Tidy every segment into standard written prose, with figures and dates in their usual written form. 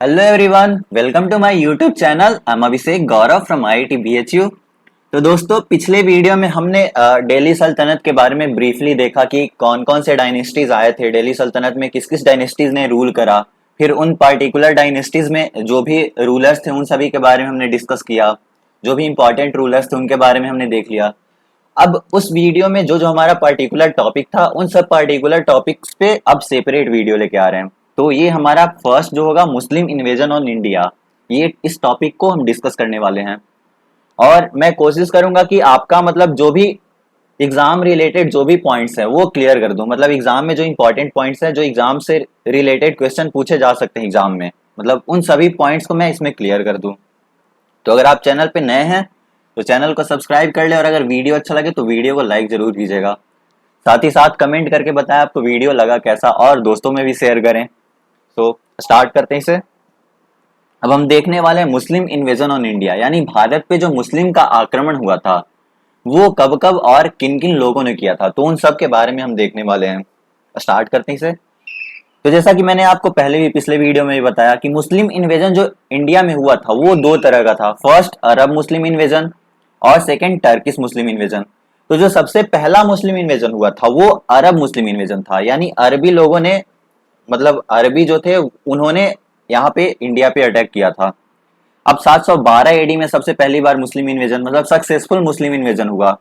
Hello everyone, welcome to my YouTube channel. I am Abhishek Gaurav from IIT BHU. तो दोस्तों, पिछले video में हमने दिल्ली सल्तनत के बारे में ब्रीफली देखा कि कौन कौन से डायनेस्टीज आए थे दिल्ली सल्तनत में, किस किस डायनेस्टीज ने रूल करा। फिर उन पार्टिकुलर डायनेस्टीज में जो भी रूलर्स थे उन सभी के बारे में हमने डिस्कस किया। जो भी इंपॉर्टेंट रूलर्स थे उनके बारे में हमने देख लिया। अब उस वीडियो में जो जो हमारा पर्टिकुलर टॉपिक था उन सब पर्टिकुलर टॉपिक्स पे अब सेपरेट वीडियो लेके आ रहे हैं। तो ये हमारा फर्स्ट जो होगा मुस्लिम इन्वेजन ऑन इंडिया, ये इस टॉपिक को हम डिस्कस करने वाले हैं। और मैं कोशिश करूंगा कि आपका मतलब जो भी एग्जाम रिलेटेड जो भी पॉइंट्स है वो क्लियर कर दूं। मतलब एग्जाम में जो इंपॉर्टेंट पॉइंट्स है, जो एग्जाम से रिलेटेड क्वेश्चन पूछे जा सकते हैं एग्जाम में, मतलब उन सभी पॉइंट्स को मैं इसमें क्लियर कर दूं। तो अगर आप चैनल पे नए हैं तो चैनल को सब्सक्राइब कर ले, और अगर वीडियो अच्छा लगे तो वीडियो को लाइक जरूर कीजिएगा। साथ ही साथ कमेंट करके बताएं आपको वीडियो लगा कैसा, और दोस्तों में भी शेयर करें। तो स्टार्ट करते हैं इसे। अब हम देखने वाले हैं मुस्लिम इन्वेजन ऑन इंडिया, यानी भारत पे जो मुस्लिम का आक्रमण हुआ था वो कब कब और किन किन लोगों ने किया था, तो उन सब के बारे में हम देखने वाले हैं। स्टार्ट करते हैं इसे। तो जैसा कि मैंने आपको पहले भी पिछले वीडियो में भी बताया कि मुस्लिम इन्वेजन जो इंडिया में हुआ था वो दो तरह का था। फर्स्ट अरब मुस्लिम इन्वेजन और सेकंड टर्किश मुस्लिम इन्वेजन। तो जो सबसे पहला मुस्लिम इन्वेजन हुआ था वो अरब मुस्लिम इन्वेजन था, यानी अरबी लोगों ने, मतलब अरबी जो थे उन्होंने यहाँ पे इंडिया पे अटैक किया था। अब 712 एडी में सबसे पहली बार मुस्लिम इन्वेजन, मतलब सक्सेसफुल मुस्लिम इन्वेजन हुआ।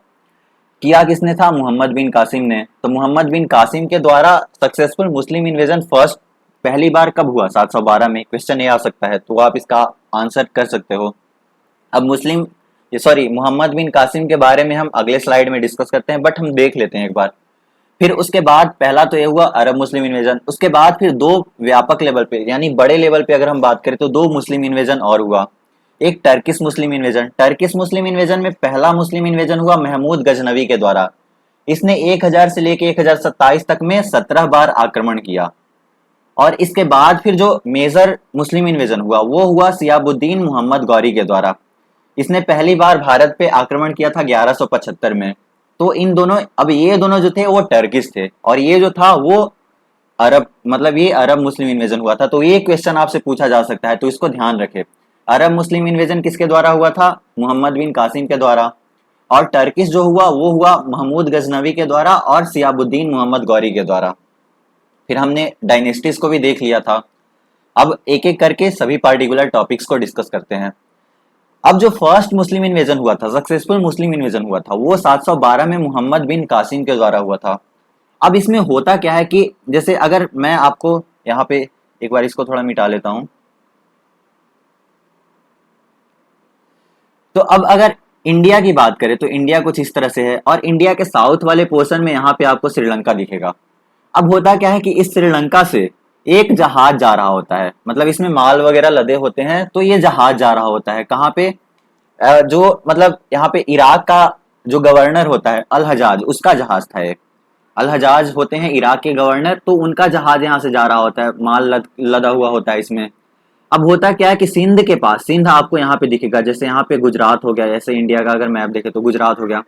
किया किसने था? मोहम्मद बिन कासिम ने। तो मोहम्मद बिन कासिम के द्वारा सक्सेसफुल मुस्लिम इन्वेजन फर्स्ट पहली बार कब हुआ? 712 में। क्वेश्चन ये आ सकता है तो आप इसका आंसर कर सकते हो। अब मुस्लिम, ये सॉरी, मोहम्मद बिन कासिम के बारे में हम अगले स्लाइड में डिस्कस करते हैं, बट हम देख लेते हैं एक बार। फिर उसके बाद पहला तो ये हुआ अरब मुस्लिम इन्वेजन। उसके बाद फिर दो व्यापक लेवल पे यानी बड़े लेवल पे अगर हम बात करें तो दो मुस्लिम इन्वेजन और हुआ। एक टर्किश मुस्लिम इन्वेजन। टर्किश मुस्लिम इन्वेजन में पहला मुस्लिम इन्वेजन हुआ महमूद गजनवी के द्वारा। इसने 1000 से लेके 1027 तक में 17 बार आक्रमण किया। और इसके बाद फिर जो मेजर मुस्लिम इन्वेजन हुआ वो हुआ सियाबुद्दीन मोहम्मद गौरी के द्वारा। इसने पहली बार भारत पे आक्रमण किया था 1175 में। तो इन दोनों, अब ये दोनों जो थे वो टर्किश थे और ये जो था वो अरब, मतलब ये अरब मुस्लिम इन्वेजन हुआ था। तो ये क्वेश्चन आपसे पूछा जा सकता है, तो इसको ध्यान रखें। अरब मुस्लिम इन्वेजन किसके द्वारा हुआ था? मोहम्मद बिन कासिम के द्वारा। और टर्किश जो हुआ वो हुआ महमूद गजनवी के द्वारा और सियाबुद्दीन मोहम्मद गौरी के द्वारा। फिर हमने डायनेस्टीज को भी देख लिया था। अब एक एक करके सभी पार्टिकुलर टॉपिक्स को डिस्कस करते हैं। अब जो फर्स्ट मुस्लिम इन्वेजन हुआ था, सक्सेसफुल मुस्लिम इन्वेजन हुआ था, वो 712 में मोहम्मद बिन कासिम के द्वारा हुआ था। अब इसमें होता क्या है कि जैसे अगर मैं आपको यहाँ पे एक बार इसको थोड़ा मिटा लेता हूं। तो अब अगर इंडिया की बात करें तो इंडिया कुछ इस तरह से है, और इंडिया के साउथ वाले पोर्शन में यहाँ पे आपको श्रीलंका दिखेगा। अब होता क्या है कि इस श्रीलंका से एक जहाज जा रहा होता है, मतलब इसमें माल वगैरह लदे होते हैं, तो ये जहाज जा रहा होता है कहाँ पे? जो मतलब यहाँ पे इराक का जो गवर्नर होता है अल हजाज, उसका जहाज था एक। अल हजाज होते हैं इराक के गवर्नर, तो उनका जहाज यहाँ से जा रहा होता है, माल लदा हुआ होता है इसमें। अब होता क्या है कि सिंध के पास, सिंध आपको यहाँ पे दिखेगा, जैसे यहाँ पे गुजरात हो गया, जैसे इंडिया का अगर मैप देखे तो गुजरात हो गया।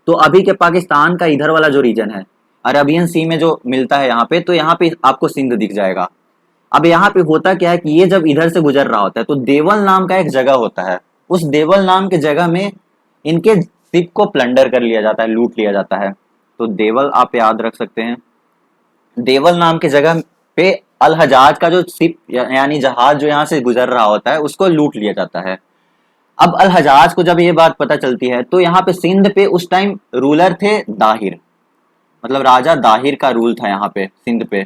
तो अभी के पाकिस्तान का इधर वाला जो रीजन है अरबियन सी में जो मिलता है यहाँ पे, तो यहाँ पे आपको सिंध दिख जाएगा। अब यहाँ पे होता क्या है कि ये जब इधर से गुजर रहा होता है तो देवल नाम का एक जगह होता है। उस देवल नाम के जगह में इनके शिप को प्लंडर कर लिया जाता है, लूट लिया जाता है। तो देवल आप याद रख सकते हैं। देवल नाम की जगह पे अल हजाज का जो शिप यानी जहाज जो यहाँ से गुजर रहा होता है उसको लूट लिया जाता है। अब अल हजाज को जब ये बात पता चलती है तो यहाँ पे सिंध पे उस टाइम रूलर थे दाहिर, मतलब राजा दाहिर का रूल था यहाँ पे सिंध पे।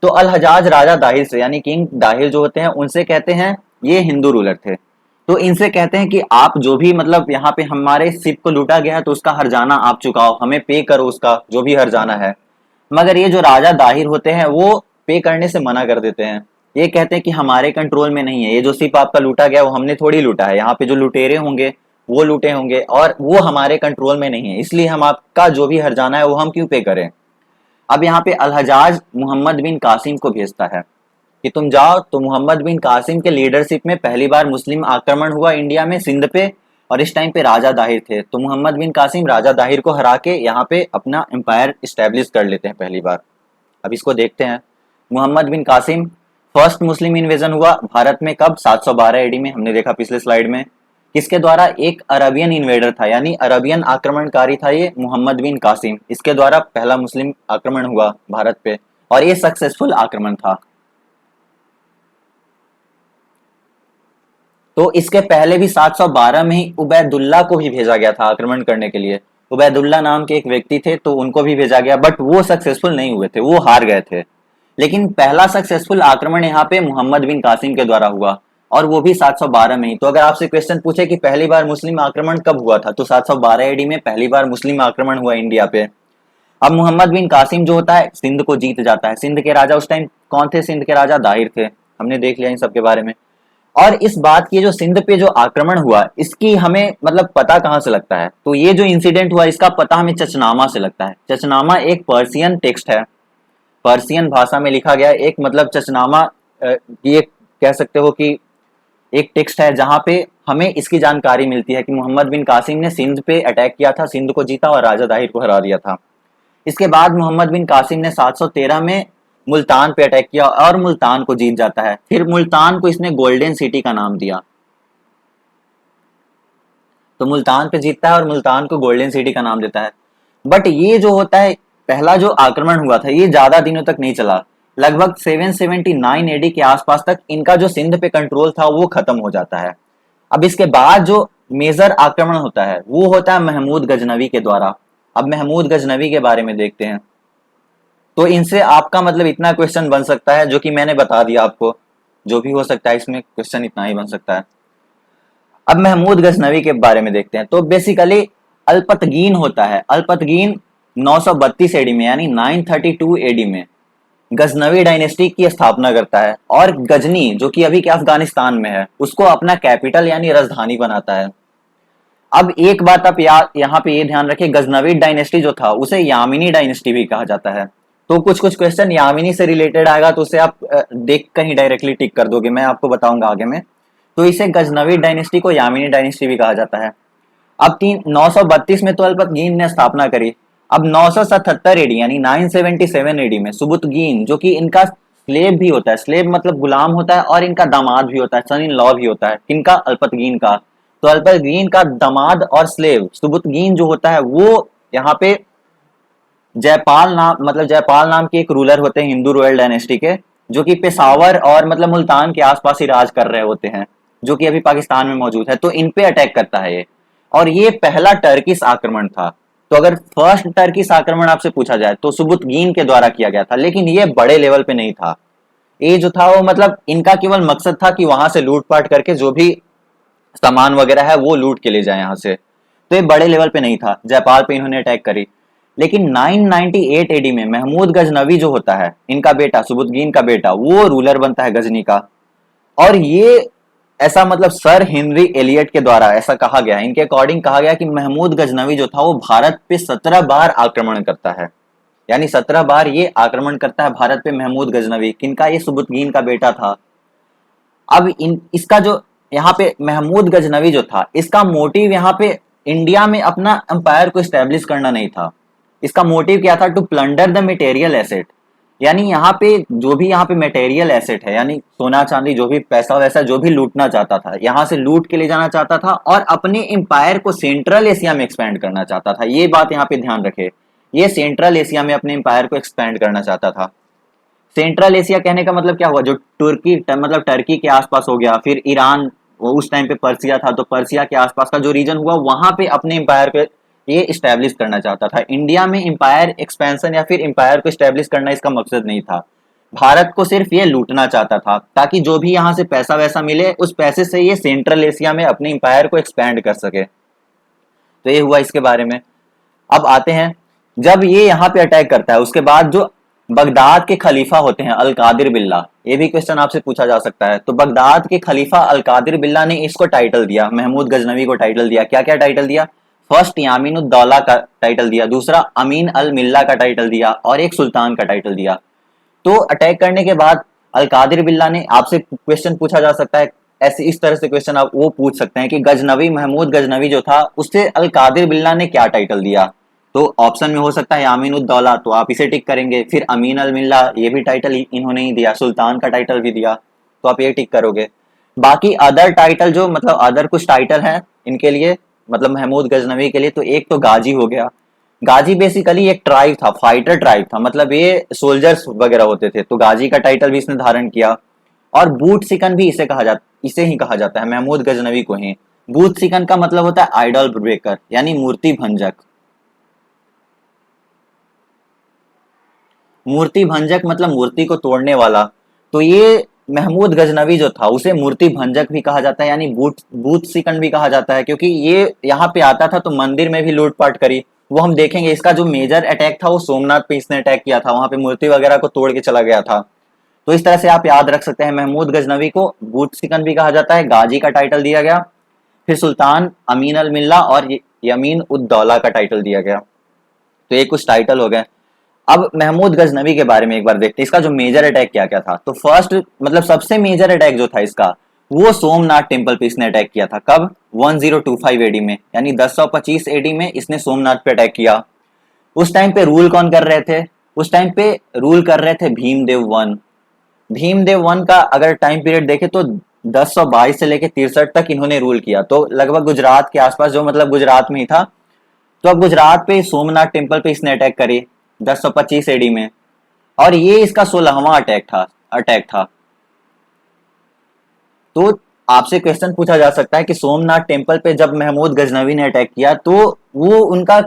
तो अल हजाज राजा दाहिर से, यानी किंग दाहिर जो होते हैं उनसे कहते हैं, ये हिंदू रूलर थे, तो इनसे कहते हैं कि आप जो भी, मतलब यहाँ पे हमारे शिप को लूटा गया है तो उसका हर्जाना आप चुकाओ, हमें पे करो उसका जो भी हर्जाना है। मगर ये जो राजा दाहिर होते हैं वो पे करने से मना कर देते हैं। ये कहते हैं कि हमारे कंट्रोल में नहीं है, ये जो शिप आपका लूटा गया वो हमने थोड़ी लूटा है, यहाँ पे जो लुटेरे होंगे वो लूटे होंगे और वो हमारे कंट्रोल में नहीं है, इसलिए हम आपका जो भी हर्जाना है वो हम क्यों पे करें। अब यहाँ पे अल हजाज मोहम्मद बिन कासिम को भेजता है कि तुम जाओ। तो मोहम्मद बिन कासिम के लीडरशिप में पहली बार मुस्लिम आक्रमण हुआ इंडिया में सिंध पे, और इस टाइम पे राजा दाहिर थे। तो मोहम्मद बिन कासिम राजा दाहिर को हरा के यहाँ पे अपना एम्पायर स्टैब्लिश कर लेते हैं पहली बार। अब इसको देखते हैं। मोहम्मद बिन कासिम फर्स्ट मुस्लिम इन्वेजन हुआ भारत में कब? 712 एडी में, हमने देखा पिछले स्लाइड में। किसके द्वारा? एक अरबियन इन्वेडर था, यानी अरबियन आक्रमणकारी था ये, मोहम्मद बिन कासिम। इसके द्वारा पहला मुस्लिम आक्रमण हुआ भारत पे, और ये सक्सेसफुल आक्रमण था। तो इसके पहले भी 712 में ही उबैदुल्ला को भी भेजा गया था आक्रमण करने के लिए। उबैदुल्ला नाम के एक व्यक्ति थे, तो उनको भी भेजा गया, बट वो सक्सेसफुल नहीं हुए थे, वो हार गए थे। लेकिन पहला सक्सेसफुल आक्रमण यहाँ पे मोहम्मद बिन कासिम के द्वारा हुआ, और वो भी 712 में ही। तो अगर आपसे क्वेश्चन पूछे कि पहली बार मुस्लिम आक्रमण कब हुआ था, तो 712 एडी में पहली बार मुस्लिम आक्रमण हुआ इंडिया पे। अब मोहम्मद बिन कासिम जो होता है सिंध को जीत जाता है। सिंध के राजा उस टाइम कौन थे? सिंध के राजा दाहिर थे, हमने देख लिया इन सब के बारे में। और इस बात की जो सिंध पे जो आक्रमण हुआ, इसकी हमें मतलब पता कहां से लगता है? तो ये जो इंसिडेंट हुआ इसका पता हमें चचनामा से लगता है। चचनामा एक पर्सियन टेक्स्ट है, पर्सियन भाषा में लिखा गया एक, मतलब चचनामा ये कह सकते हो कि एक टेक्स्ट है जहां पे हमें इसकी जानकारी मिलती है कि मोहम्मद बिन कासिम ने सिंध पे अटैक किया था, सिंध को जीता और राजा दाहिर को हरा दिया था। इसके बाद मोहम्मद बिन कासिम ने 713 में मुल्तान पे अटैक किया और मुल्तान को जीत जाता है। फिर मुल्तान को इसने गोल्डन सिटी का नाम दिया। तो मुल्तान पे जीतता है और मुल्तान को गोल्डन सिटी का नाम देता है। बट ये जो होता है पहला जो आक्रमण हुआ था ये ज्यादा दिनों तक नहीं चला। लगभग 779 एडी के आसपास तक इनका जो सिंध पे कंट्रोल था वो खत्म हो जाता है। अब इसके बाद जो मेजर आक्रमण होता है वो होता है महमूद गजनवी के द्वारा। अब महमूद गजनवी के बारे में देखते हैं। तो इनसे आपका मतलब इतना क्वेश्चन बन सकता है, जो कि मैंने बता दिया आपको, जो भी हो सकता है इसमें क्वेश्चन इतना ही बन सकता है। अब महमूद गजनवी के बारे में देखते हैं। तो बेसिकली अल्पतगीन होता है, अल्पतगीन 932 एडी में यानी 932 एडी में गजनवी डायनेस्टी की स्थापना करता है, और गजनी जो कि अभी के अफगानिस्तान में है उसको अपना कैपिटल यानी राजधानी बनाता है। अब एक बात आप यहाँ पे ये ध्यान रखें, गजनवी डायनेस्टी जो था उसे यामिनी डायनेस्टी भी कहा जाता है। तो कुछ कुछ क्वेश्चन यामिनी से रिलेटेड आएगा तो उसे आप देख कर ही डायरेक्टली टिक कर दोगे, मैं आपको बताऊंगा आगे में। तो इसे गजनवी डायनेस्टी को यामिनी डायनेस्टी भी कहा जाता है। अब 932 में तो अल्पतगीन ने स्थापना करी। अब 977 एडी यानी 977 एडी में सुबुतगीन जो कि इनका स्लेव भी होता है, स्लेव मतलब गुलाम होता है, और इनका दामाद भी होता है, सन इन लॉ भी होता है, किनका? अल्पतगीन का। तो अल्पतगीन का दामाद और स्लेव सुबुतगीन जो होता है वो यहाँ पे जयपाल नाम, मतलब जयपाल नाम के एक रूलर होते हैं हिंदू रॉयल डायनेस्टी के, जो कि पेशावर और मतलब मुल्तान के आसपास ही राज कर रहे होते हैं, जो कि अभी पाकिस्तान में मौजूद है। तो इन पे अटैक करता है ये, और ये पहला टर्किश आक्रमण था। तो अगर फर्स्ट टर्किश आक्रमण आपसे पूछा जाए तो सुबुतगीन के द्वारा किया गया था, लेकिन ये बड़े लेवल पे नहीं था। ये जो था वो मतलब इनका केवल मकसद था कि वहां से लूटपाट करके जो भी सामान वगैरह है वो लूट के ले जाए यहाँ से। तो ये बड़े लेवल पे नहीं था, जयपाल पे इन्होंने अटैक करी। लेकिन 998 एडी में महमूद गजनवी जो होता है, इनका बेटा, सुबुतगीन का बेटा, वो रूलर बनता है गजनी का। और ये ऐसा मतलब सर हेनरी एलियट के द्वारा ऐसा कहा गया है, इनके अकॉर्डिंग कहा गया कि महमूद गजनवी जो था वो भारत पे 17 बार आक्रमण करता है, यानी 17 बार ये आक्रमण करता है भारत पे महमूद गजनवी। किनका? ये सुबुतगीन का बेटा था। अब इसका जो यहाँ पे महमूद गजनवी जो था, इसका मोटिव यहाँ पे इंडिया में अपना एम्पायर को स्टैब्लिश करना नहीं था। इसका मोटिव क्या था? To plunder the material asset, यानी यहाँ पे जो भी यहाँ पे मटेरियल एसेट है, यानी सोना चांदी जो भी पैसा वैसा जो भी लूटना चाहता था, यहाँ से लूट के ले जाना चाहता था, और अपने एम्पायर को सेंट्रल एशिया में एक्सपेंड करना चाहता था। ये बात यहाँ पे ध्यान रखे, ये सेंट्रल एशिया में अपने एम्पायर को एक्सपेंड करना चाहता था। सेंट्रल एशिया कहने का मतलब क्या हुआ? जो तुर्की मतलब टर्की के आसपास हो गया, फिर ईरान, वो उस टाइम पे पर्सिया था, तो पर्सिया के आसपास का जो रीजन हुआ वहां पे अपने एम्पायर को ये इस्टेब्लिश करना चाहता था। इंडिया में एम्पायर एक्सपेंशन या फिर एम्पायर को इस्टेब्लिश करना इसका मकसद नहीं था। भारत को सिर्फ ये लूटना चाहता था, ताकि जो भी यहाँ से पैसा वैसा मिले उस पैसे से ये सेंट्रल एशिया में अपने एम्पायर को एक्सपेंड कर सके। तो ये हुआ इसके बारे में। अब आते हैं, जब ये यहाँ पे अटैक करता है उसके बाद जो बगदाद के खलीफा होते हैं अल कादिर बिल्ला, ये भी क्वेश्चन आपसे पूछा जा सकता है। तो बगदाद के खलीफा अल कादिर बिल्ला ने इसको टाइटल दिया, महमूद गजनवी को टाइटल दिया। क्या क्या टाइटल दिया? फर्स्ट यामीन उद दौला का टाइटल दिया, दूसरा अमीन अल मिल्ला का टाइटल दिया, और एक सुल्तान का टाइटल दिया। तो अटैक करने के बाद अल कादिर बिल्ला ने, आपसे क्वेश्चन पूछा जा सकता है ऐसे, इस तरह से क्वेश्चन आप वो पूछ सकते हैं कि गजनवी, महमूद गजनवी जो था उससे अल कादिर बिल्ला ने क्या टाइटल दिया? तो ऑप्शन में हो सकता है यामीन उद दौला, तो आप इसे टिक करेंगे। फिर अमीन अल मिल्ला, ये भी टाइटल इन्होंने ही दिया, सुल्तान का टाइटल भी दिया, तो आप ये टिक करोगे। बाकी अदर टाइटल जो मतलब अदर कुछ टाइटल हैं इनके लिए, मतलब महमूद गजनवी के लिए, तो एक तो गाजी हो गया। गाजी बेसिकली एक ट्राइब था, फाइटर ट्राइब था, मतलब ये सोल्जर्स वगैरह होते थे, तो गाजी का टाइटल भी इसने धारण किया। और बूट सिकन भी इसे ही कहा जाता है, महमूद गजनवी को ही। बूट सिकन का मतलब होता है आइडल ब्रेकर, यानी मूर्ति भंजक। मूर्ति भंजक मतलब मूर्ति को तोड़ने वाला। तो ये महमूद गजनवी जो था उसे मूर्ति भंजक भी कहा जाता है, यानी बूट बूथ सिकंड भी कहा जाता है, क्योंकि ये यहाँ पे आता था तो मंदिर में भी लूटपाट करी। वो हम देखेंगे, इसका जो मेजर अटैक था वो सोमनाथ पे इसने अटैक किया था, वहां पे मूर्ति वगैरह को तोड़ के चला गया था। तो इस तरह से आप याद रख सकते हैं, महमूद गजनवी को बूट सिकंद भी कहा जाता है, गाजी का टाइटल दिया गया। फिर सुल्तान अमीन अल मिल्ला और यमीन उद दौला का टाइटल दिया गया। तो ये कुछ टाइटल हो गए। अब महमूद गजनवी के बारे में एक बार देखते हैं, इसका जो मेजर अटैक क्या क्या था। तो फर्स्ट मतलब सबसे मेजर अटैक जो था इसका, वो सोमनाथ टेम्पल पे इसने अटैक किया था। कब? 1025 एडी में, यानी 1025 एडी में इसने सोमनाथ पे अटैक किया। उस टाइम पे रूल कौन कर रहे थे? उस टाइम पे रूल कर रहे थे भीमदेव वन। भीमदेव वन का अगर टाइम पीरियड देखे तो 1022 से लेकर 63 तक इन्होंने रूल किया, तो लगभग गुजरात के आसपास, जो मतलब गुजरात में ही था। तो अब गुजरात पे सोमनाथ टेम्पल पे इसने अटैक करी 1025 एडी में, और ये इसका 16वां अटैक था। तो आपसे क्वेश्चन पूछा जा सकता है कि सोमनाथ टेम्पल पे जब महमूद गजनवी ने अटैक किया तो वो उनका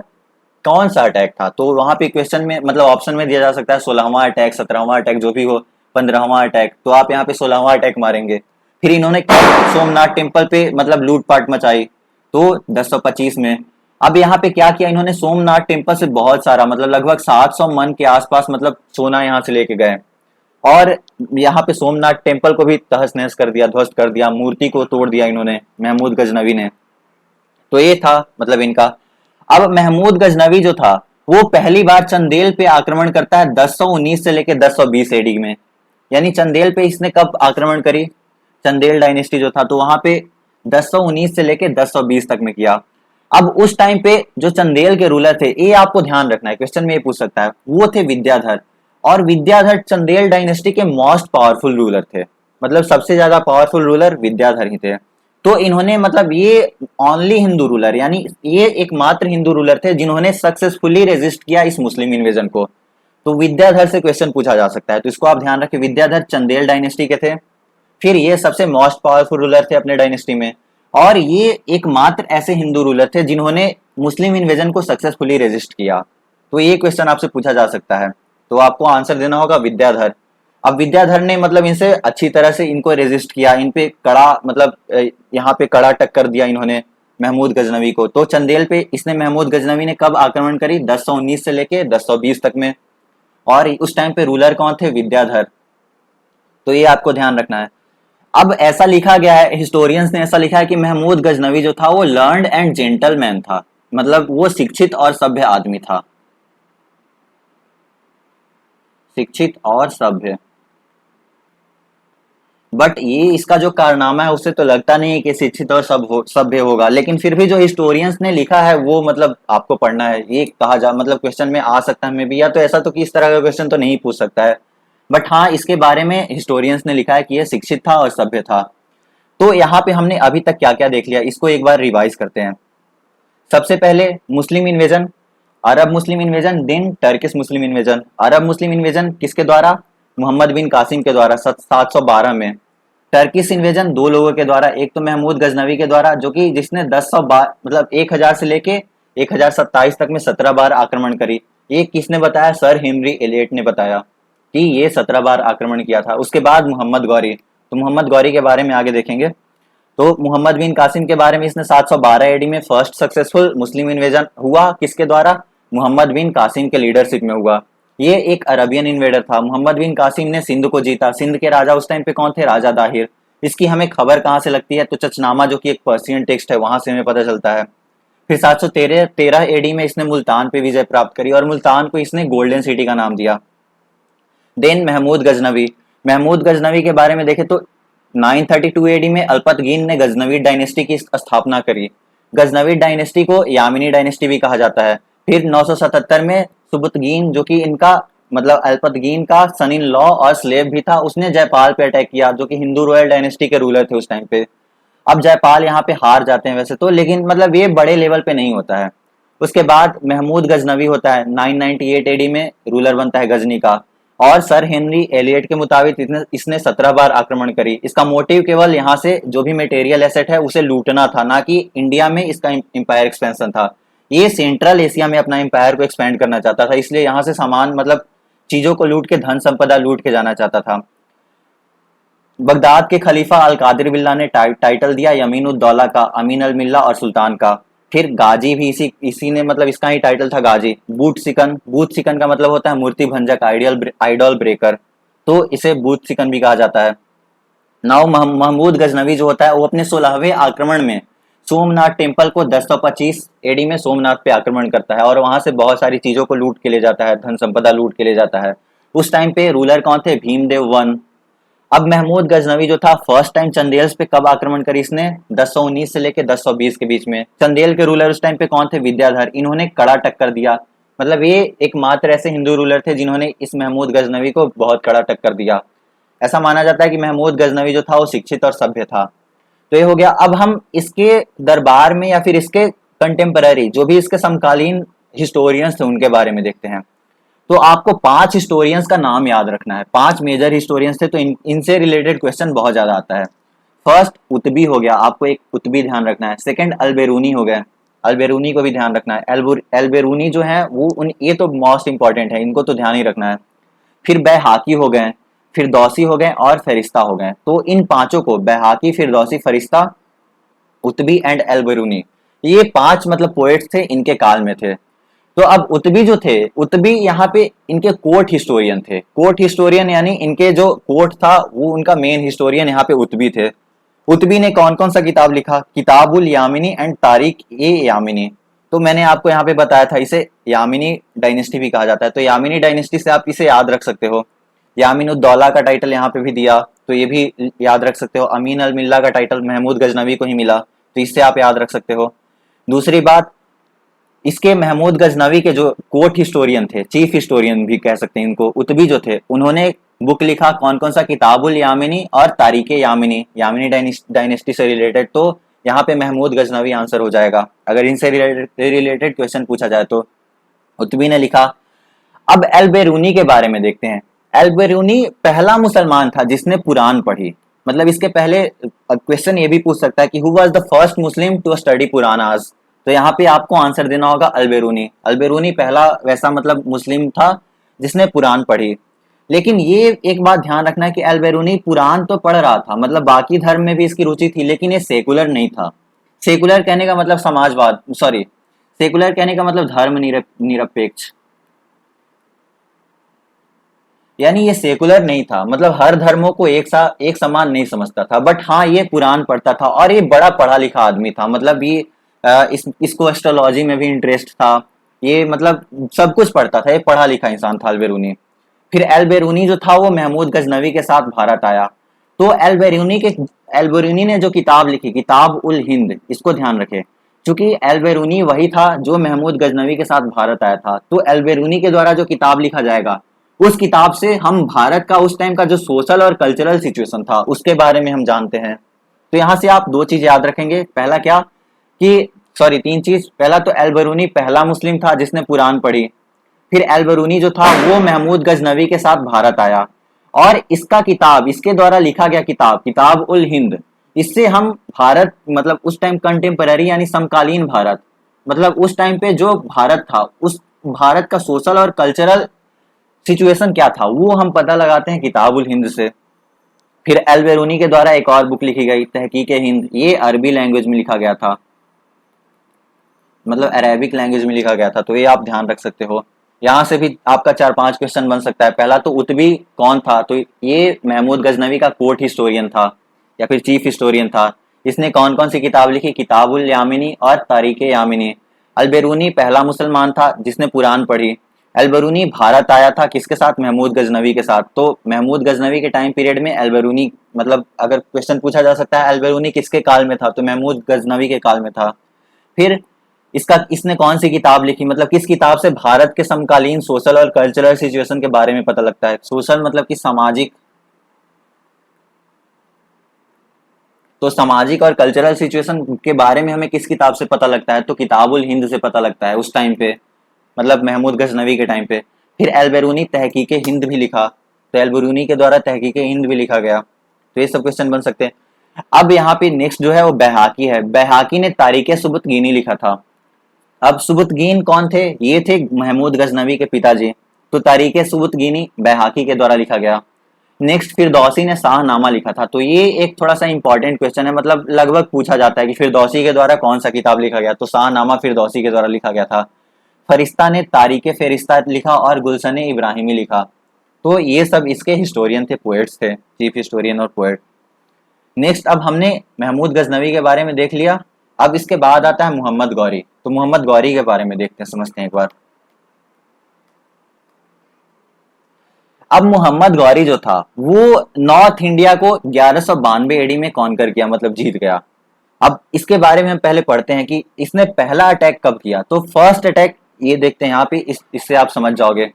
कौन सा अटैक था? तो वहां पे क्वेश्चन में मतलब ऑप्शन में दिया जा सकता है 16वां अटैक, 17वां अटैक, जो भी हो, 15वां अटैक। तो आप यहाँ पे 16वां अटैक मारेंगे। फिर इन्होंने सोमनाथ टेम्पल पे मतलब लूटपाट मचाई, तो 1025 में। अब यहाँ पे क्या किया इन्होंने, सोमनाथ टेम्पल से बहुत सारा मतलब लगभग 700 मन के आसपास मतलब सोना यहाँ से लेके गए, और यहाँ पे सोमनाथ टेम्पल को भी तहस नहस कर दिया, ध्वस्त कर दिया, मूर्ति को तोड़ दिया इन्होंने, महमूद गजनवी ने। तो ये था मतलब इनका। अब महमूद गजनवी जो था वो पहली बार चंदेल पे आक्रमण करता है 1019 से लेकर 1020 एडी में। यानी चंदेल पे इसने कब आक्रमण करी? चंदेल डायनेस्टी जो था, तो वहां पे 1019 से लेकर 1020 तक में किया। अब उस टाइम पे जो चंदेल के रूलर थे, ये आपको ध्यान रखना है, क्वेश्चन में ये पूछ सकता है, वो थे विद्याधर। और विद्याधर चंदेल डायनेस्टी के मोस्ट पावरफुल रूलर थे, मतलब सबसे ज्यादा पावरफुल रूलर विद्याधर ही थे। तो इन्होंने मतलब ये ओनली हिंदू रूलर, यानी ये एकमात्र हिंदू रूलर थे जिन्होंने सक्सेसफुली रेजिस्ट किया इस मुस्लिम इन्वेजन को। तो विद्याधर से क्वेश्चन पूछा जा सकता है, तो इसको आप ध्यान रखें, विद्याधर चंदेल डायनेस्टी के थे। फिर ये सबसे मोस्ट पावरफुल रूलर थे अपने डायनेस्टी में, और ये एकमात्र ऐसे हिंदू रूलर थे जिन्होंने मुस्लिम इन्वेजन को सक्सेसफुली रेजिस्ट किया। तो ये क्वेश्चन आपसे पूछा जा सकता है, तो आपको आंसर देना होगा विद्याधर। अब विद्याधर ने मतलब इनसे अच्छी तरह से इनको रेजिस्ट किया, इन पे कड़ा मतलब यहाँ पे कड़ा टक्कर दिया इन्होंने महमूद गजनवी को। तो चंदेल पे इसने महमूद गजनवी ने कब आक्रमण करी? 1019 से लेके 1020 तक में, और उस टाइम पे रूलर कौन थे? विद्याधर। तो ये आपको ध्यान रखना है। अब ऐसा लिखा गया है, हिस्टोरियंस ने ऐसा लिखा है कि महमूद गजनवी जो था वो लर्नड एंड जेंटलमैन था, मतलब वो शिक्षित और सभ्य आदमी था, शिक्षित और सभ्य। बट ये इसका जो कारनामा है उससे तो लगता नहीं है कि शिक्षित और सभ्य होगा, लेकिन फिर भी जो हिस्टोरियंस ने लिखा है वो मतलब आपको पढ़ना है। ये कहा जा मतलब क्वेश्चन में आ सकता है मे भी, या तो ऐसा तो कि इस तरह का क्वेश्चन तो नहीं पूछ सकता है, बट हाँ इसके बारे में हिस्टोरियंस ने लिखा है कि ये शिक्षित था और सभ्य था। तो यहाँ पे हमने अभी तक क्या क्या देख लिया, इसको एक बार रिवाइज करते हैं। सबसे पहले मुस्लिम इन्वेजन, अरब मुस्लिम इन्वेजन, देन टर्किश मुस्लिम इन्वेजन। अरब मुस्लिम इन्वेजन किसके द्वारा? मोहम्मद बिन कासिम के द्वारा 712 में। टर्किश इन्वेजन दो लोगों के द्वारा, एक तो महमूद गजनवी के द्वारा जो कि जिसने 10 बार मतलब 1000 से लेके 1027 तक में 17 बार आक्रमण करी। ये किसने बताया? सर हेनरी एलियट ने बताया कि ये 17 बार आक्रमण किया था। उसके बाद मोहम्मद गौरी, तो मोहम्मद गौरी के बारे में आगे देखेंगे। तो मोहम्मद बिन कासिम के बारे में, इसने 712 एडी में फर्स्ट सक्सेसफुल मुस्लिम इन्वेजन हुआ, किसके द्वारा? मोहम्मद बिन कासिम के लीडरशिप में हुआ। ये एक अरबियन इन्वेडर था। मोहम्मद बिन कासिम ने सिंध को जीता। सिंध के राजा उस टाइम पे कौन थे? राजा दाहिर। इसकी हमें खबर कहाँ से लगती है? तो चचनामा जो कि एक पर्सियन टेक्स्ट है वहां से हमें पता चलता है। फिर 713 एडी में इसने मुल्तान पे विजय प्राप्त करी, और मुल्तान को इसने गोल्डन सिटी का नाम दिया। देन महमूद गजनवी, महमूद गजनवी के बारे में देखें तो 932 एडी में अल्पतगीन ने गजनवी डायनेस्टी की स्थापना करी। गजनवी डायनेस्टी को यामिनी डायनेस्टी भी कहा जाता है। फिर 977 में सुबुतगीन, जो कि इनका मतलब अल्पतगीन का सन इन लॉ और स्लेव भी था, उसने जयपाल पे अटैक किया, जो कि हिंदू रॉयल डायनेस्टी के रूलर थे उस टाइम पे। अब जयपाल यहाँ पे हार जाते हैं वैसे तो, लेकिन मतलब ये बड़े लेवल पे नहीं होता है। उसके बाद महमूद गजनवी होता है, 998 एडी में रूलर बनता है गजनी का। और सर हेनरी एलियट के मुताबिक इसने 17 बार आक्रमण करी। इसका मोटिव केवल यहाँ से जो भी मटेरियल एसेट है उसे लूटना था, ना कि इंडिया में इसका इंपायर एक्सपेंशन था। ये सेंट्रल एशिया में अपना एम्पायर को एक्सपेंड करना चाहता था, इसलिए यहाँ से सामान मतलब चीजों को लूट के, धन संपदा लूट के जाना चाहता था। बगदाद के खलीफा अल कादिर बिल्ला ने टाइटल दिया यमीन उद दौला का, अमीन अल मिल्ला और सुल्तान का। फिर गाजी भी इसी ने मतलब इसका ही टाइटल था गाजी। बूथ सिकन का मतलब होता है मूर्ति भंजक, आइडल ब्रेकर, तो इसे बूथ सिकन भी कहा जाता है। नाउ महमूद गजनवी जो होता है वो अपने 16वें आक्रमण में सोमनाथ टेम्पल को 1025 एडी में सोमनाथ पे आक्रमण करता है और वहां से बहुत सारी चीजों को लूट के ले जाता है, धन संपदा लूट के ले जाता है। उस टाइम पे रूलर कौन थे? भीमदेव वन। अब महमूद गजनवी जो था फर्स्ट टाइम चंदेल पे कब आक्रमण करी इसने? 1019 से लेके 1020 के बीच में। चंदेल के रूलर उस टाइम पे कौन थे? विद्याधर। इन्होंने कड़ा टक्कर दिया, मतलब ये एकमात्र ऐसे हिंदू रूलर थे जिन्होंने इस महमूद गजनवी को बहुत कड़ा टक्कर दिया। ऐसा माना जाता है कि महमूद गजनवी जो था वो शिक्षित और सभ्य था। तो ये हो गया। अब हम इसके दरबार में या फिर इसके कंटेम्पररी जो भी इसके समकालीन हिस्टोरियंस थे उनके बारे में देखते हैं। तो आपको 5 हिस्टोरियंस का नाम याद रखना है। 5 मेजर हिस्टोरियंस थे, तो इनसे रिलेटेड क्वेश्चन बहुत ज्यादा आता है। फर्स्ट उतबी हो गया, आपको एक उतबी ध्यान रखना है। सेकंड अलबेरूनी हो गए, अलबेरूनी को भी ध्यान रखना है। अलबेरूनी जो है वो ये तो मोस्ट इंपॉर्टेंट है, इनको तो ध्यान ही रखना है। फिर बैहाकी हो गए, फिर दौसी हो गए और फरिश्ता हो गए। तो इन पांचों को, बैहाकी, फिरदौसी, फरिश्ता, उतबी एंड अलबेरूनी, ये 5 मतलब पोएट्स थे, इनके काल में थे। तो अब उतबी जो थे, उतबी यहाँ पे इनके कोर्ट हिस्टोरियन थे। कोर्ट हिस्टोरियन यानी इनके जो कोर्ट था वो उनका मेन हिस्टोरियन यहाँ पे उतबी थे। उतबी ने कौन कौन सा किताब लिखा? किताबुल यामिनी एंड तारिक ए यामिनी। तो मैंने आपको यहाँ पे बताया था इसे यामिनी डायनेस्टी भी कहा जाता है, तो यामिनी डायनेस्टी से आप इसे याद रख सकते हो। यामीन उद दौला का टाइटल यहाँ पे भी दिया, तो ये भी याद रख सकते हो। अमीन अल मिल्ला का टाइटल महमूद गजनवी को ही मिला, तो इससे आप याद रख सकते हो। दूसरी बात, इसके महमूद गजनवी के जो कोर्ट हिस्टोरियन थे, चीफ हिस्टोरियन भी कह सकते हैं इनको, उतबी जो थे, उन्होंने बुक लिखा कौन कौन सा? किताबुल यामिनी और तारीखे यामिनी, यामिनी डायनेस्टी से रिलेटेड। तो यहाँ पे महमूद गजनवी आंसर हो जाएगा अगर इनसे रिलेटेड क्वेश्चन पूछा जाए तो। उतबी ने लिखा। अब एल्बेरूनी के बारे में देखते हैं। एल्बेरूनी पहला मुसलमान था जिसने कुरान पढ़ी। मतलब इसके पहले क्वेश्चन ये भी पूछ सकता है कि who was the first Muslim to study कुरानाज। तो यहाँ पे आपको आंसर देना होगा अल्बेरूनी। अल्बेरूनी पहला वैसा मतलब मुस्लिम था जिसने कुरान पढ़ी। लेकिन ये एक बात ध्यान रखना है कि अल्बेरूनी कुरान तो पढ़ रहा था, मतलब बाकी धर्म में भी इसकी रुचि थी, लेकिन ये सेकुलर नहीं था। सेकुलर कहने का मतलब समाजवाद, सॉरी, सेकुलर कहने का मतलब धर्म निरपेक्ष, यानी ये सेकुलर नहीं था, मतलब हर धर्मों को एक समान नहीं समझता था। बट हाँ, ये कुरान पढ़ता था और ये बड़ा पढ़ा लिखा आदमी था। मतलब ये इसको एस्ट्रोलॉजी में भी इंटरेस्ट था। ये मतलब सब कुछ पढ़ता था, ये पढ़ा लिखा इंसान था अल्बेरूनी। फिर एल्बेरूनी जो था वो महमूद गजनवी के साथ भारत आया। तो एल्बेरूनी ने जो किताब लिखी, किताब उल हिंद, इसको ध्यान रखे, क्योंकि एल्बेरूनी वही था जो महमूद गजनवी के साथ भारत आया था। तो एल्बेरूनी के द्वारा जो किताब लिखा जाएगा, उस किताब से हम भारत का उस टाइम का जो सोशल और कल्चरल सिचुएशन था उसके बारे में हम जानते हैं। तो यहाँ से आप 2 चीज याद रखेंगे। पहला क्या कि, सॉरी, 3 चीज। पहला तो एल्बेरूनी पहला मुस्लिम था जिसने कुरान पढ़ी। फिर एल्बेरूनी जो था वो महमूद गजनवी के साथ भारत आया और इसका किताब, इसके द्वारा लिखा गया किताब, किताब उल हिंद, इससे हम भारत, मतलब उस टाइम कंटेम्पररी यानी समकालीन भारत, मतलब उस टाइम पे जो भारत था, उस भारत का सोशल और कल्चरल सिचुएशन क्या था वो हम पता लगाते हैं किताबुल हिंद से। फिर एल्बेरूनी के द्वारा एक और बुक लिखी गई, तहकीक हिंद, ये अरबी लैंग्वेज में लिखा गया था, मतलब अरेबिक लैंग्वेज में लिखा गया था। तो ये आप ध्यान रख सकते हो। यहाँ से भी आपका 4-5 क्वेश्चन बन सकता है। पहला तो उतबी कौन था? तो ये महमूद गजनवी का कोर्ट हिस्टोरियन था या फिर चीफ हिस्टोरियन था। इसने कौन कौन सी किताब लिखी? किताबुल यामिनी और तारीखे यामिनी। अल्बेरूनी पहला मुसलमान था जिसने कुरान पढ़ी। एल्बेरूनी भारत आया था किसके साथ? महमूद गजनवी के साथ। तो महमूद गजनवी के टाइम पीरियड में एल्बेरूनी, मतलब अगर क्वेश्चन पूछा जा सकता है एल्बेरूनी किसके काल में था, तो महमूद गजनवी के काल में था। फिर इसने कौन सी किताब लिखी, मतलब किस किताब से भारत के समकालीन सोशल और कल्चरल सिचुएशन के बारे में पता लगता है। सोशल मतलब कि सामाजिक, तो सामाजिक और कल्चरल सिचुएशन के बारे में हमें किस किताब से पता लगता है, तो किताबुल हिंद से पता लगता है उस टाइम पे, मतलब महमूद गजनवी के टाइम पे। फिर अलबरूनी तहकीक हिंद भी लिखा, तो अलबरूनी के द्वारा तहकीक हिंद भी लिखा गया। तो ये सब क्वेश्चन बन सकते हैं। अब यहाँ पे नेक्स्ट जो है वो बैहाकी है। बैहाकी ने तारीख सुबुतगीनी लिखा था। अब सुबुतगीन कौन थे, ये थे महमूद गजनवी के पिताजी। तो तारीख सुबुतगीनी बैहाकी के द्वारा लिखा गया। नेक्स्ट फिरदौसी ने शाहनामा लिखा था। तो ये एक थोड़ा सा इंपॉर्टेंट क्वेश्चन है, मतलब लगभग पूछा जाता है कि फिरदौसी के द्वारा कौन सा किताब लिखा गया, तो शाहनामा फिरदौसी के द्वारा लिखा गया था। फरिश्ता ने तारीख फेरिस्ता लिखा और गुलशन इब्राहिमी लिखा। तो ये सब इसके हिस्टोरियन थे, पोएट्स थे, चीफ हिस्टोरियन और पोएट। नेक्स्ट अब हमने महमूद गजनवी के बारे में देख लिया। अब इसके बाद आता है मोहम्मद गौरी। तो मोहम्मद गौरी के बारे में देखते हैं, समझते हैं एक बार। अब मोहम्मद गौरी जो था वो नॉर्थ इंडिया को 1192 एडी में कॉन्कर किया, मतलब जीत गया। अब इसके बारे में हम पहले पढ़ते हैं कि इसने पहला अटैक कब किया। तो फर्स्ट अटैक ये देखते हैं यहाँ पे, इससे आप समझ जाओगे।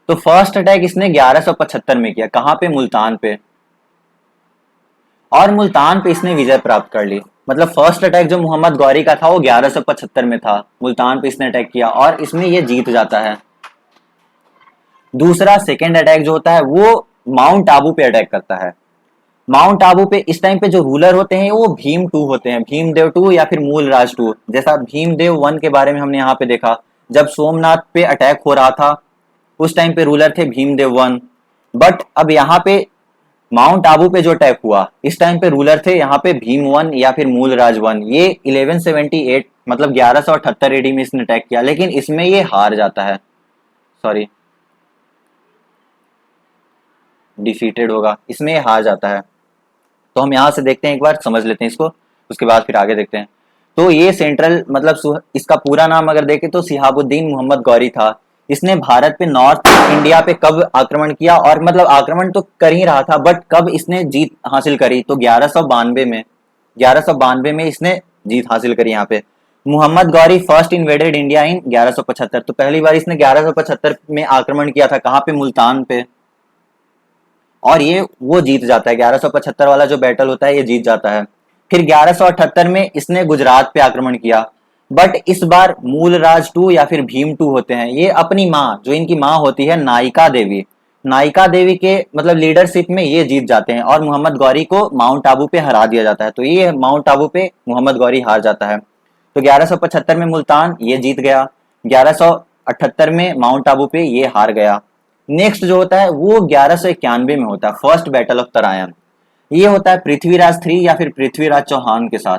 तो फर्स्ट अटैक इसने 1175 में किया। कहाँ पे, मुल्तान पे। और मुल्तान पे इसने विजय प्राप्त कर ली। मतलब फर्स्ट अटैक जो मोहम्मद गौरी का था वो 1175 में था, मुल्तान पे इसने अटैक किया और इसमें ये जीत जाता है। दूसरा सेकेंड अटैक जो होता है वो माउंट आबू पे अटैक करता है। माउंट आबू पे इस टाइम पे जो रूलर होते हैं वो भीम टू होते हैं, भीमदेव टू या फिर मूलराज टू। जैसा भीमदेव वन के बारे में हमने यहाँ पे देखा, जब सोमनाथ पे अटैक हो रहा था उस टाइम पे रूलर थे भीमदेव वन। बट अब यहाँ पे माउंट आबू पे जो अटैक हुआ इस टाइम पे रूलर थे यहाँ पे भीम वन या फिर मूलराज वन। ये 1178 मतलब 1178 एडी में इसने अटैक किया, लेकिन इसमें ये हार जाता है, सॉरी डिफीटेड होगा, इसमें ये हार जाता है। तो हम यहाँ से देखते हैं, एक बार समझ लेते हैं इसको, उसके बाद फिर आगे देखते हैं। तो ये सेंट्रल मतलब इसका पूरा नाम अगर देखें तो सिहाबुद्दीन मोहम्मद गौरी था। इसने भारत पे नॉर्थ इंडिया पे कब आक्रमण किया, और मतलब आक्रमण तो कर ही रहा था बट कब इसने जीत हासिल करी, तो 1192 में। 1192 में इसने जीत हासिल करी यहाँ पे। Mohammad Ghori first invaded India in 1175। तो पहली बार इसने 1175 में आक्रमण किया था, कहाँ पे, मुल्तान पे। और ये वो जीत जाता है, 1175 वाला जो बैटल होता है ये जीत जाता है। फिर 1178 में इसने गुजरात पे आक्रमण किया, बट इस बार मूलराज टू या फिर भीम टू होते हैं, ये अपनी माँ, जो इनकी माँ होती है नायिका देवी, नायिका देवी के मतलब लीडरशिप में ये जीत जाते हैं और मोहम्मद गौरी को माउंट आबू पे हरा दिया जाता है। तो ये माउंट आबू पे मोहम्मद गौरी हार जाता है। तो 1175 में मुल्तान ये जीत गया, 1178 में माउंट आबू पे ये हार गया। नेक्स्ट जो होता है वो 1191 में होता है, फर्स्ट बैटल ऑफ तरायन। ये होता है पृथ्वीराज थ्री या फिर पृथ्वीराज चौहान के साथ।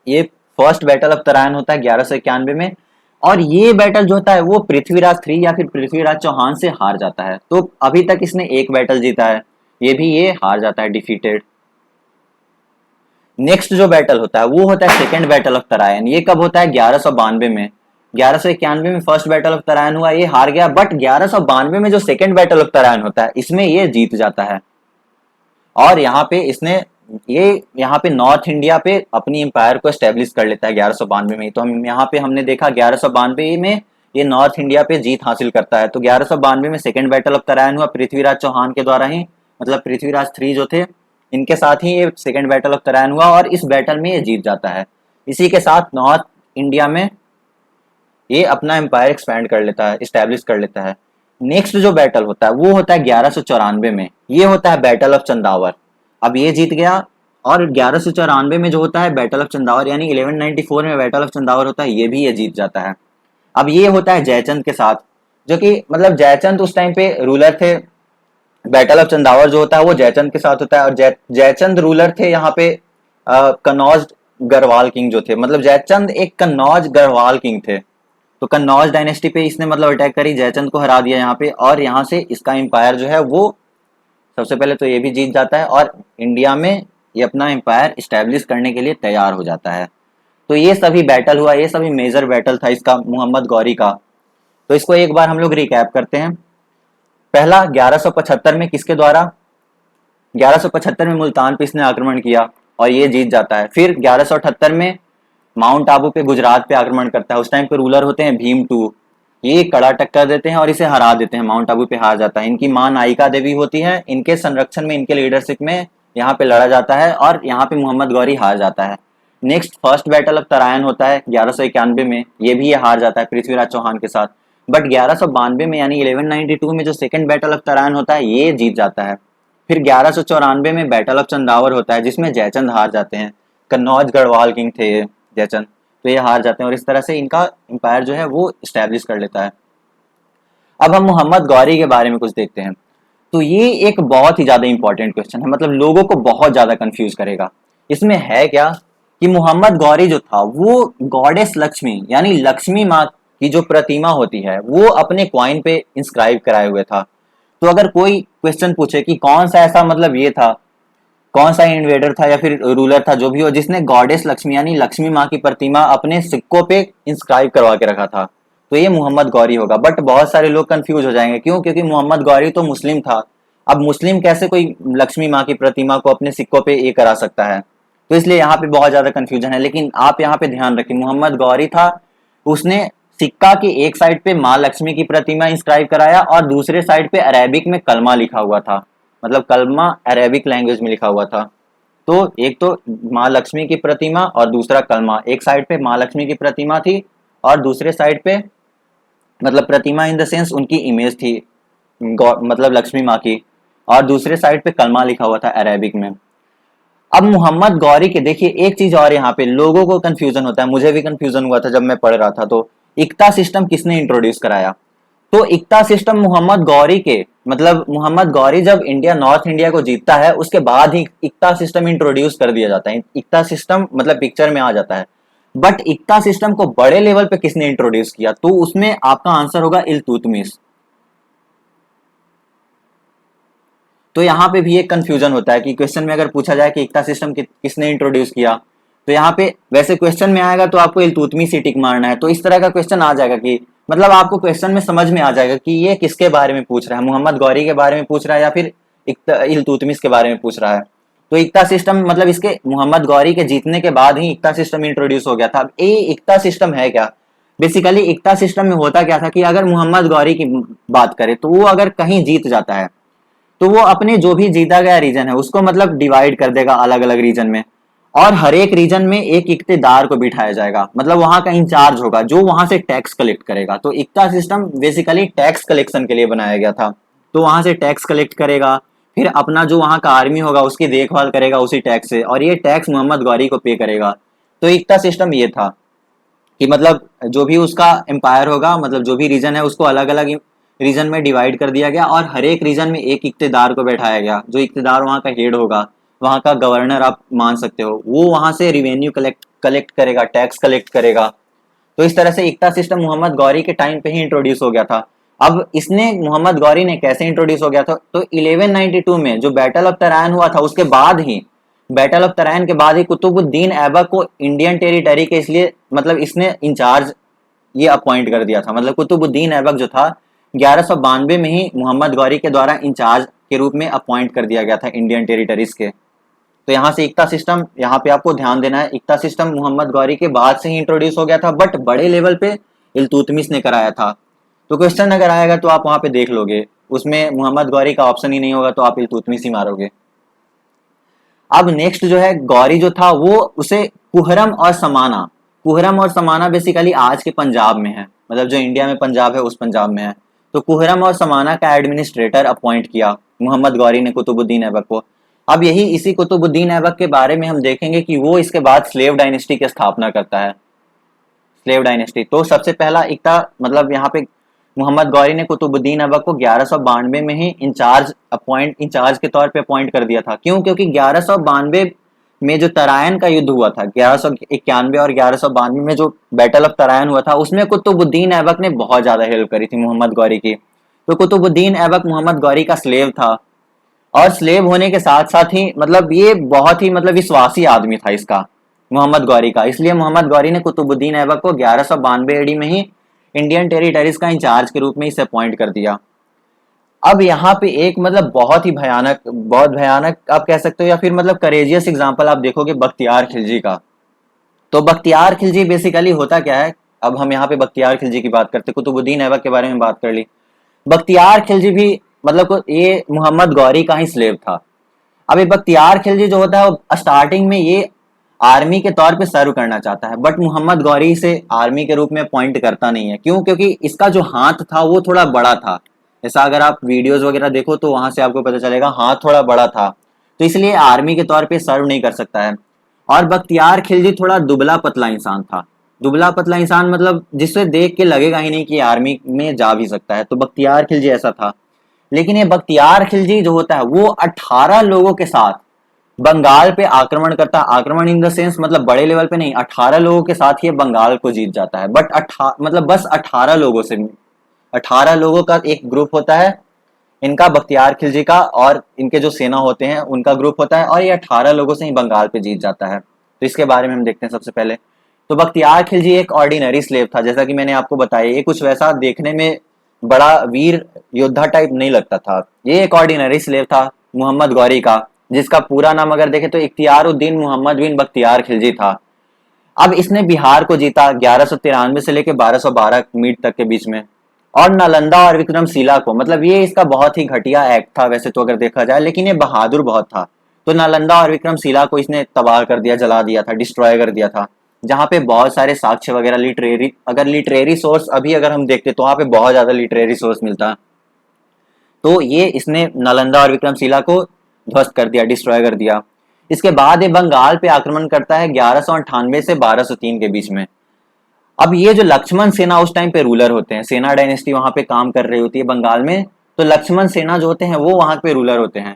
ये फर्स्ट बैटल ऑफ तरायन होता है 1191 में, और ये बैटल जो होता है वो पृथ्वीराज थ्री या फिर पृथ्वीराज चौहान से हार जाता है। तो अभी तक इसने एक बैटल जीता है, ये भी ये हार जाता है, डिफीटेड। नेक्स्ट जो बैटल होता है वो होता है सेकेंड बैटल ऑफ तरायन। ये कब होता है, 1192 में। 1191 में फर्स्ट बैटल ऑफ तरायन हुआ, ये हार गया, बट 1192 में जो सेकेंड बैटल ऑफ तरायन होता है इसमें ये जीत जाता है। और यहाँ पे इसने ये यहाँ पे नॉर्थ इंडिया पे अपनी एम्पायर को एस्टेब्लिश कर लेता है 1192 में। तो हम यहाँ पे हमने देखा 1192 में ये नॉर्थ इंडिया पे जीत हासिल करता है। तो 1192 में सेकेंड बैटल ऑफ तरायन हुआ पृथ्वीराज चौहान के द्वारा ही, मतलब पृथ्वीराज थ्री जो थे इनके साथ ही ये सेकेंड बैटल ऑफ तरायन हुआ और इस बैटल में ये जीत जाता है। इसी के साथ नॉर्थ इंडिया में ये अपना एम्पायर एक्सपैंड कर लेता है, इस्टेब्लिश कर लेता है। नेक्स्ट जो बैटल होता है वो होता है 1194 में, ये होता है बैटल ऑफ चंदावर। अब ये जीत गया, और 1194 में जो होता है बैटल ऑफ चंदावर यानी 1194 में बैटल ऑफ चंदावर होता है, ये भी ये जीत जाता है। अब ये होता है जयचंद के साथ, जो कि मतलब जयचंद उस टाइम पे रूलर थे। बैटल ऑफ चंदावर जो होता है वो जयचंद के साथ होता है, और जयचंद रूलर थे यहाँ पे कन्नौज गढ़वाल किंग जो थे, मतलब जयचंद एक कन्नौज गढ़वाल किंग थे। तो कन्नौज डायनेस्टी पे इसने मतलब अटैक करी, जयचंद को हरा दिया यहाँ पे, और यहाँ से इसका एम्पायर जो है वो सबसे पहले तो ये भी जीत जाता है और इंडिया में ये अपना एम्पायर इस्टेब्लिश करने के लिए तैयार हो जाता है। तो ये सभी बैटल हुआ, ये सभी मेजर बैटल था इसका मोहम्मद गौरी का। तो इसको एक बार हम लोग रिकैप करते हैं। पहला 1175 में किसके द्वारा, 1175 में मुल्तान पे इसने आक्रमण किया और ये जीत जाता है। फिर 1178 में माउंट आबू पे गुजरात पे आक्रमण करता है। उस टाइम पे रूलर होते हैं भीम टू, ये कड़ा टक्कर देते हैं और इसे हरा देते हैं, माउंट आबू पे हार जाता है। इनकी मां नायिका देवी होती है, इनके संरक्षण में, इनके लीडरशिप में यहाँ पे लड़ा जाता है और यहाँ पे मोहम्मद गौरी हार जाता है। Next first battle of Tarain होता है 1191 में, ये भी ये हार जाता है पृथ्वीराज चौहान के साथ। बट 1192 में यानी 1192 में जो सेकंड बैटल ऑफ तरायन होता है ये जीत जाता है। फिर 1194 में बैटल ऑफ चंदावर होता है जिसमें जयचंद हार जाते हैं, कन्नौज गढ़वाल किंग थे ये जयचंद, तो ये हार जाते हैं और इस तरह से इनका एम्पायर जो है वो स्टैब्लिश कर लेता है। अब हम मोहम्मद गौरी के बारे में कुछ देखते हैं। तो ये एक बहुत ही ज्यादा इंपॉर्टेंट क्वेश्चन है, मतलब लोगों को बहुत ज्यादा कंफ्यूज करेगा। इसमें है क्या कि मोहम्मद गौरी जो था वो गॉडेस लक्ष्मी यानी लक्ष्मी माँ की जो प्रतिमा होती है वो अपने क्वाइन पे इंस्क्राइब कराए हुए था। तो अगर कोई क्वेश्चन पूछे कि कौन सा ऐसा मतलब ये था, कौन सा इन्वेडर था या फिर रूलर था जो भी हो जिसने गॉडेस लक्ष्मी यानी लक्ष्मी माँ की प्रतिमा अपने सिक्कों पे इंस्क्राइब करवा के रखा था, तो ये मोहम्मद गौरी होगा। बट बहुत सारे लोग कंफ्यूज हो जाएंगे, क्यों? क्योंकि मोहम्मद गौरी तो मुस्लिम था। अब मुस्लिम कैसे कोई लक्ष्मी माँ की प्रतिमा को अपने सिक्कों पे ये करा सकता है, तो इसलिए यहाँ पे बहुत ज्यादा कंफ्यूजन है। लेकिन आप यहाँ पे ध्यान रखें, मोहम्मद गौरी था, उसने सिक्का की एक साइड पे माँ लक्ष्मी की प्रतिमा इंस्क्राइब कराया और दूसरे साइड पे अरेबिक में कलमा लिखा हुआ था, मतलब कलमा अरेबिक लैंग्वेज में लिखा हुआ था। तो एक तो माँ लक्ष्मी की प्रतिमा और दूसरा कलमा, एक साइड पे माँ लक्ष्मी की प्रतिमा थी और दूसरे साइड पे, मतलब प्रतिमा इन द सेंस उनकी इमेज थी मतलब लक्ष्मी माँ की, और दूसरे साइड पे कलमा लिखा हुआ था अरेबिक में। अब मोहम्मद गौरी के देखिए एक चीज और यहाँ पे लोगों को कंफ्यूजन होता है, मुझे भी कंफ्यूजन हुआ था जब मैं पढ़ रहा था। तो इक्ता सिस्टम किसने इंट्रोड्यूस कराया? तो इक्ता सिस्टम मोहम्मद गौरी के, मतलब मोहम्मद गौरी जब इंडिया नॉर्थ इंडिया को जीतता है उसके बाद ही इक्ता सिस्टम इंट्रोड्यूस कर दिया जाता है, इक्ता सिस्टम मतलब पिक्चर में आ जाता है। बट इक्ता सिस्टम को बड़े लेवल पे किसने इंट्रोड्यूस किया? तो उसमें आपका आंसर होगा इल्तुतमिश। तो यहाँ पे भी एक कंफ्यूजन होता है कि क्वेश्चन में अगर पूछा जाए कि इक्ता सिस्टम किसने इंट्रोड्यूस किया, तो यहाँ पे वैसे क्वेश्चन में आएगा तो आपको इल्तुतमिश ही टिक मारना है। तो इस तरह का क्वेश्चन आ जाएगा कि मतलब आपको क्वेश्चन में समझ में आ जाएगा कि ये किसके बारे में पूछ रहा है, मोहम्मद गौरी के बारे में पूछ रहा है या फिर इल्तुतमिश के बारे में पूछ रहा है। तो इक्ता सिस्टम मतलब इसके मोहम्मद गौरी के जीतने के बाद ही इक्ता सिस्टम इंट्रोड्यूस हो गया था। अब ये इक्ता सिस्टम है क्या? बेसिकली इक्ता सिस्टम में होता क्या था कि अगर मोहम्मद गौरी की बात करें तो वो अगर कहीं जीत जाता है तो वो अपने जो भी जीता गया रीजन है उसको मतलब डिवाइड कर देगा अलग अलग रीजन में, और हर एक रीजन में एक इक्तेदार को बिठाया जाएगा, मतलब वहां का इंचार्ज होगा जो वहां से टैक्स कलेक्ट करेगा। तो इक्ता सिस्टम बेसिकली टैक्स कलेक्शन के लिए बनाया गया था। तो वहां से टैक्स कलेक्ट करेगा, फिर अपना जो वहां का आर्मी होगा उसकी देखभाल करेगा उसी टैक्स से, और ये टैक्स मोहम्मद गौरी को पे करेगा। तो इक्ता सिस्टम ये था कि मतलब जो भी उसका एम्पायर होगा, मतलब जो भी रीजन है उसको अलग अलग रीजन में डिवाइड कर दिया गया और हर एक रीजन में एक इक्तेदार को बैठाया गया। जो इक्तेदार वहाँ का हेड होगा, वहाँ का गवर्नर आप मान सकते हो, वो वहाँ से रिवेन्यू कलेक्ट करेगा, टैक्स कलेक्ट करेगा। तो इस तरह से इक्ता सिस्टम मोहम्मद गौरी के टाइम पे ही इंट्रोड्यूस हो गया था। अब इसने मोहम्मद गौरी ने कैसे इंट्रोड्यूस हो गया था? तो 1192 में जो बैटल ऑफ तराइन हुआ था उसके बाद ही, बैटल ऑफ तराइन के बाद ही कुतुबुद्दीन ऐबक को इंडियन टेरिटरी के इसलिए मतलब इसने इंचार्ज ये अपॉइंट कर दिया था। मतलब कुतुबुद्दीन ऐबक जो था 1192 में ही मोहम्मद गौरी के द्वारा इंचार्ज के रूप में अपॉइंट कर दिया गया था इंडियन टेरिटरीज के। तो यहाँ से इक्ता सिस्टम, यहाँ पे आपको ध्यान देना है, इक्ता सिस्टम मोहम्मद गौरी के बाद से ही इंट्रोड्यूस हो गया था, बट बड़े लेवल पे इल्तुतमिश ने कराया था। तो क्वेश्चन अगर आएगा तो आप वहां पे देख लोगे, उसमें मोहम्मद गौरी का ऑप्शन ही नहीं होगा तो आप इल्तुतमिश ही मारोगे। अब नेक्स्ट जो है गौरी जो था वो उसे कुहरम और समाना, कुहरम और समाना बेसिकली आज के पंजाब में है, मतलब जो इंडिया में पंजाब है उस पंजाब में है। तो कुहरम और समाना का एडमिनिस्ट्रेटर अपॉइंट किया मोहम्मद गौरी ने कुतुबुद्दीन ऐबक को। अब यही इसी कुतुबुद्दीन ऐबक के बारे में हम देखेंगे कि वो इसके बाद स्लेव डायनेस्टी की स्थापना करता है, स्लेव डायनेस्टी। तो सबसे पहला इक्ता मतलब यहाँ पे मोहम्मद गौरी ने कुतुबुद्दीन ऐबक को 1192 में ही इंचार्ज के तौर पे अपॉइंट कर दिया था। क्यों? क्योंकि 1192 में जो तरायन का युद्ध हुआ था, 1191 और 1192 में जो बैटल ऑफ तरायन हुआ था, उसमें कुतुबुद्दीन ऐबक ने बहुत ज्यादा हेल्प करी थी मोहम्मद गौरी की। तो कुतुबुद्दीन ऐबक मोहम्मद गौरी का स्लेव था, और स्लेव होने के साथ साथ ही मतलब ये बहुत ही मतलब विश्वासी आदमी था इसका, मोहम्मद गौरी का। इसलिए मोहम्मद गौरी ने कुतुबुद्दीन ऐबक को 1192 एडी में ही इंडियन टेरिटरीज का इंचार्ज के रूप में इसे अपॉइंट कर दिया। अब यहाँ पे एक मतलब बहुत भयानक आप कह सकते हो या फिर मतलब करेजियस एग्जांपल आप देखोगे बख्तियार खिलजी का। तो बख्तियार खिलजी बेसिकली होता क्या है, अब हम यहाँ पे बख्तियार खिलजी की बात करते, कुतुबुद्दीन ऐबक के बारे में बात कर ली। बख्तियार खिलजी भी मतलब ये मोहम्मद गौरी का ही स्लेव था। अब ये बख्तियार खिलजी जो होता है वो स्टार्टिंग में ये आर्मी के तौर पे सर्व करना चाहता है, बट मोहम्मद गौरी से आर्मी के रूप में अपॉइंट करता नहीं है। क्यों? क्योंकि इसका जो हाथ था वो थोड़ा बड़ा था। ऐसा अगर आप वीडियोस वगैरह देखो तो वहां से आपको पता चलेगा हाथ थोड़ा बड़ा था, तो इसलिए आर्मी के तौर पे सर्व नहीं कर सकता है। और बख्तियार खिलजी थोड़ा दुबला पतला इंसान था। दुबला पतला इंसान मतलब जिसे देख के लगेगा ही नहीं कि आर्मी में जा भी सकता है, तो बख्तियार खिलजी ऐसा था। लेकिन ये बख्तियार खिलजी जो होता है वो 18 लोगों के साथ बंगाल पे आक्रमण करता है। आक्रमण इन द सेंस मतलब बड़े लेवल पे नहीं, 18 लोगों के साथ ये बंगाल को जीत जाता है। बट मतलब बस 18 लोगों से, 18 लोगों का एक ग्रुप होता है इनका, बख्तियार खिलजी का, और इनके जो सेना होते हैं उनका ग्रुप होता है, और ये 18 लोगों से ही बंगाल पे जीत जाता है। तो इसके बारे में हम देखते हैं सबसे पहले। तो बख्तियार खिलजी एक ऑर्डिनरी स्लेव था, जैसा कि मैंने आपको बताया। ये कुछ वैसा देखने में बड़ा वीर योद्धा टाइप नहीं लगता था। ये एक ऑर्डिनरी स्लेव था मोहम्मद गौरी का, जिसका पूरा नाम अगर देखें तो इख्तियार उद्दीन मोहम्मद बिन बख्तियार खिलजी था। अब इसने बिहार को जीता 1193 से लेकर 1212 मीट तक के बीच में, और नालंदा और विक्रमशिला को, मतलब ये इसका बहुत ही घटिया एक्ट था वैसे तो अगर देखा जाए, लेकिन ये बहादुर बहुत था। तो नालंदा और विक्रमशिला को इसने तबाह कर दिया, जला दिया था, डिस्ट्रॉय कर दिया था। जहाँ पे बहुत सारे साक्ष्य वगैरह लिटरेरी, अगर लिटरेरी सोर्स अभी अगर हम देखते तो वहाँ पे बहुत ज्यादा लिटरेरी सोर्स मिलता। तो ये इसने नालंदा और विक्रमशिला को ध्वस्त कर दिया, डिस्ट्रॉय कर दिया। इसके बाद ये बंगाल पे आक्रमण करता है 1198 से 1203 के बीच में। अब ये जो लक्ष्मण सेना उस टाइम पे रूलर होते हैं, सेना डायनेस्टी वहां पे काम कर रही होती है बंगाल में, तो लक्ष्मण सेना जो होते हैं वो वहां पे रूलर होते हैं।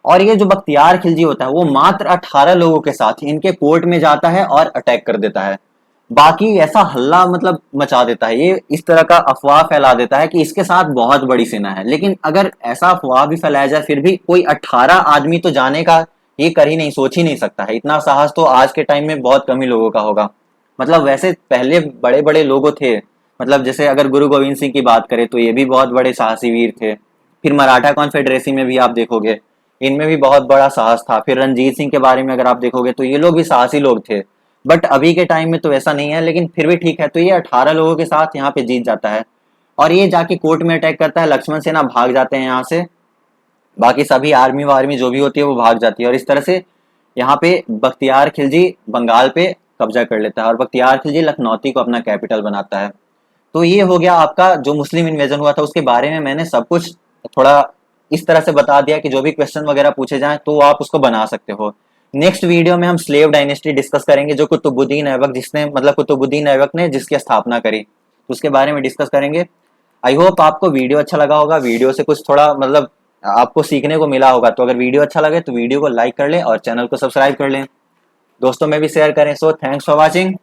और ये जो बख्तियार खिलजी होता है वो मात्र 18 लोगों के साथ इनके कोर्ट में जाता है और अटैक कर देता है। बाकी ऐसा हल्ला मतलब मचा देता है, ये इस तरह का अफवाह फैला देता है कि इसके साथ बहुत बड़ी सेना है। लेकिन अगर ऐसा अफवाह भी फैलाया जाए फिर भी कोई 18 आदमी तो जाने का ये कर ही नहीं, सोच ही नहीं सकता है। इतना साहस तो आज के टाइम में बहुत कम ही लोगों का होगा। मतलब वैसे पहले बड़े बड़े लोगों थे, मतलब जैसे अगर गुरु गोविंद सिंह की बात करें तो ये भी बहुत बड़े साहसी वीर थे। फिर मराठा कॉन्फेडरेसी में भी आप देखोगे इनमें भी बहुत बड़ा साहस था। फिर रंजीत सिंह के बारे में अगर आप देखोगे तो ये लोग भी साहसी लोग थे। बट अभी के टाइम में तो ऐसा नहीं है, लेकिन फिर भी ठीक है। तो ये 18 लोगों के साथ यहाँ पे जीत जाता है और ये जाके कोर्ट में अटैक करता है। लक्ष्मण सेना भाग जाते हैं यहाँ से, बाकी सभी आर्मी वार्मी जो भी होती है वो भाग जाती है, और इस तरह से यहाँ पे बख्तियार खिलजी बंगाल पे कब्जा कर लेता है और बख्तियार खिलजी लखनौती को अपना कैपिटल बनाता है। तो ये हो गया आपका जो मुस्लिम इन्वेजन हुआ था उसके बारे में मैंने सब कुछ थोड़ा इस तरह से बता दिया कि जो भी क्वेश्चन वगैरह पूछे जाएं तो आप उसको बना सकते हो। नेक्स्ट वीडियो में हम स्लेव डायनेस्टी डिस्कस करेंगे जो कुतुबुद्दीन ऐबक जिसने मतलब कुतुबुद्दीन ऐबक ने जिसकी स्थापना करी, तो उसके बारे में डिस्कस करेंगे। आई होप आपको वीडियो अच्छा लगा होगा, वीडियो से कुछ थोड़ा मतलब आपको सीखने को मिला होगा। तो अगर वीडियो अच्छा लगे तो वीडियो को लाइक कर लें और चैनल को सब्सक्राइब कर लें, दोस्तों में भी शेयर करें। So thanks for watching.